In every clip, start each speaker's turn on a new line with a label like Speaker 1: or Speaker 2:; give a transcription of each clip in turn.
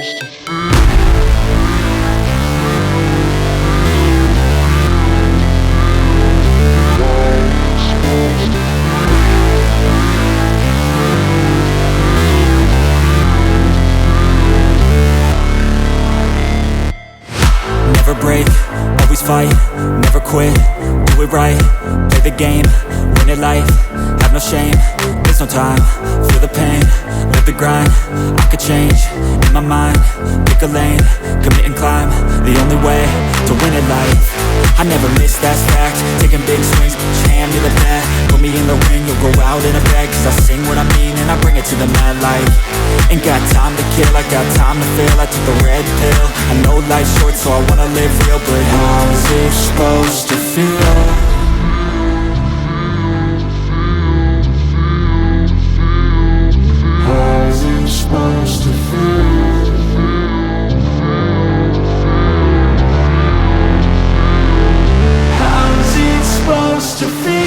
Speaker 1: Never break, always fight, never quit, do it right, play the game, win it life, have no shame, there's no time, feel the pain, live the grind, I could change, in my mind, pick a lane, commit and climb, the only way to win it life. I never miss, that's fact, taking big swings, hand me the bat, put me in the ring, you'll go out in a bag, cause I sing what I mean and I bring it to the mad light. Ain't got time to kill, I got time to feel, I took the red pill, I know life's short so I wanna live real, but how's it supposed to feel? How's it supposed to feel? How's it supposed to feel?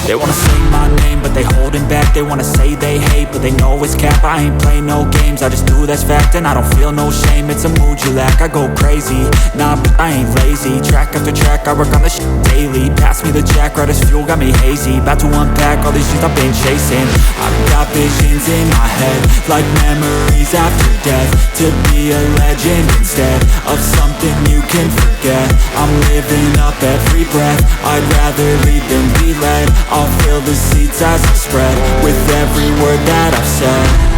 Speaker 1: They wanna say my name, but they holding back. They wanna say they hate, but they know it's cap. I ain't play no games, I just do that's fact. And I don't feel no shame, it's a mood you lack. I go crazy, nah, but I ain't lazy. Track after track, I work on this shit daily. Pass me the jack, right as fuel, got me hazy. About to unpack all these things I've been chasing. I've got visions in my head, like memories after death. To be a legend instead of something you can forget. I'm living up every breath, I'd rather lead than be led. I'll fill the seats as I spread with every word that I've said.